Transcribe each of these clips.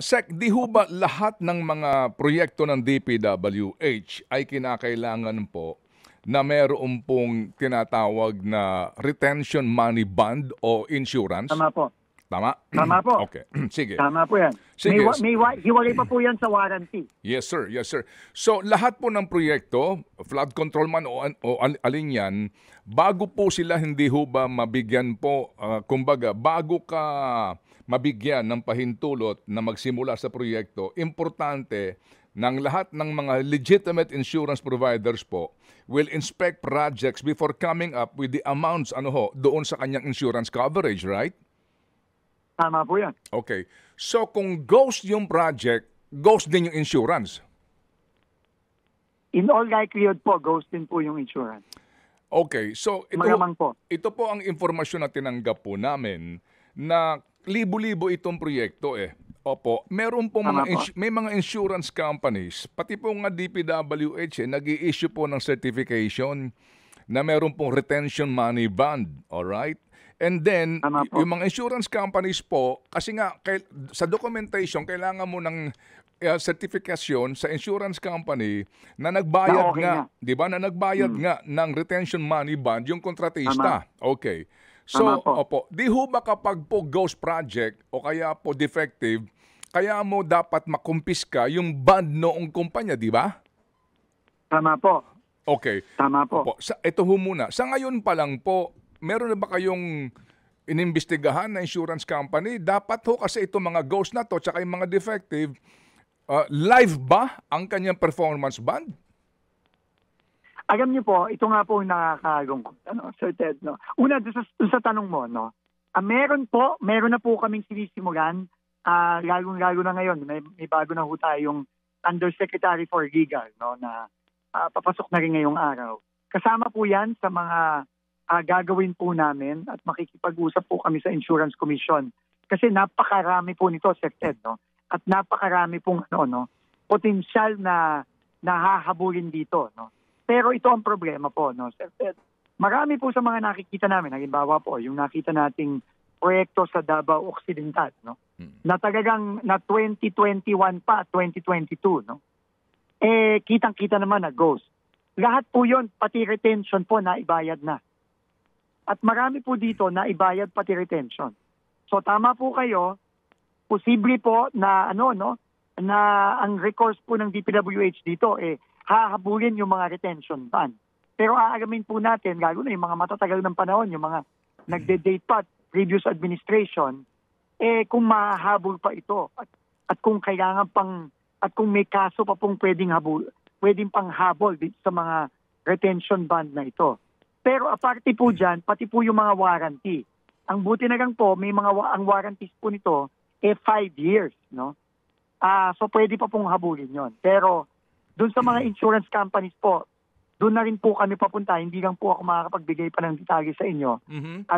Sec, di ho ba lahat ng mga proyekto ng DPWH ay kinakailangan po na meron pong tinatawag na retention money bond o insurance? Tama po. Tama? Tama po. Okay. Sige. Tama po yan. Sige. Hiwalay pa po yan sa warranty. Yes, sir. Yes, sir. So, lahat po ng proyekto, flood control man o alin yan, bago po sila hindi ho ba mabigyan po, kumbaga, bago ka mabigyan ng pahintulot na magsimula sa proyekto, importante ng lahat ng mga legitimate insurance providers po will inspect projects before coming up with the amounts doon sa kanyang insurance coverage, right? Tama po yan. Okay. So kung ghost yung project, ghost din yung insurance? In all likelihood po, ghost din po yung insurance. Okay. So ito po ang informasyon na tinanggap po namin na libo-libo itong proyekto eh. Opo, meron po may mga insurance companies, pati po nga DPWH nag-i-issue po ng certification na meron pong retention money bond, all right? And then, yung mga insurance companies po, kasi nga sa documentation, kailangan mo ng certification sa insurance company na nagbayad di ba? Na nagbayad nga ng retention money bond yung kontratista. Okay. So, di ho ba kapag po ghost project o kaya po defective, kaya mo dapat makumpiska yung bond noong kumpanya, di ba? Tama po. Okay. Tama po. Ito ho muna. Sa ngayon pa lang po, meron na ba kayong inimbestigahan na insurance company? Dapat ho kasi itong mga ghost na to, tsaka yung mga defective, live ba ang kanyang performance bond? Alam niyo po, ito nga po nakakalungkot, Sir Ted. No? Una, sa tanong mo, no? Meron na po kaming sinisimulan, lalo na ngayon, may bago na ho tayong Undersecretary for Legal, no, na papasok na rin ngayong araw. Kasama po yan sa mga gagawin po namin at makikipag-usap po kami sa Insurance Commission. Kasi napakarami po nito, Sir Ted, no? At napakarami pong potensyal na nahahabulin dito, no? Pero ito ang problema po, no, Sir Ted. Marami po sa mga nakikita namin, halimbawa po, yung nakita nating proyekto sa Davao Occidental, no? Na talagang na 2021 pa, 2022, no? Kitang-kita naman na ghost. Lahat po yon, pati retention po na ibayad na. At marami po dito na ibayad pati retention. So tama po kayo, posible po na na ang recourse po ng DPWH dito hahabulin yung mga retention ban. Pero aalamin po natin, lalo na yung mga matatagal ng panahon, yung mga nagde-date pa, previous administration, kung mahahabol pa ito at kung kailangan at kung may kaso pa pong pwedeng pang habol sa mga retention bond na ito. Pero aparte po dyan, pati po yung mga warranty. Ang buti na lang po, ang warranties po nito 5 years, no? So pwede pa pong habulin yon. Pero doon sa mga insurance companies po, doon na rin po kami papunta. Hindi lang po ako makakapagbigay pa ng detalye sa inyo.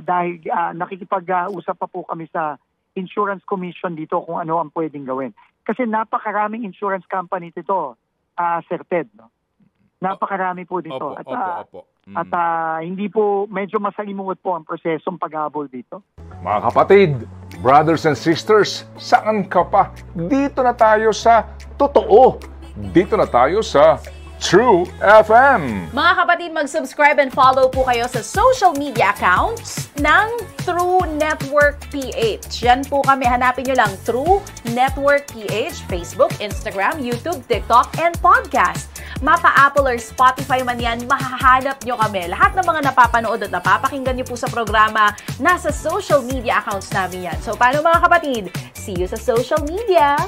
Dahil nakikipag-usap pa po kami sa Insurance Commission dito kung ano ang pwedeng gawin. Kasi napakaraming insurance companies ito, Sir Ted, no? Napakarami po dito. At hindi po, medyo masalimuot po ang prosesong paghabol dito. Mga kapatid, brothers and sisters, saan ka pa? Dito na tayo sa totoo. Dito na tayo sa True FM. Mga kapatid, mag-subscribe and follow po kayo sa social media accounts ng True Network PH. Yan po kami, hanapin nyo lang True Network PH, Facebook, Instagram, YouTube, TikTok, and podcast. Mapa Apple or Spotify man yan, mahahanap nyo kami. Lahat ng mga napapanood at napapakinggan nyo po sa programa, nasa social media accounts namin yan. So paano mga kapatid? See you sa social media!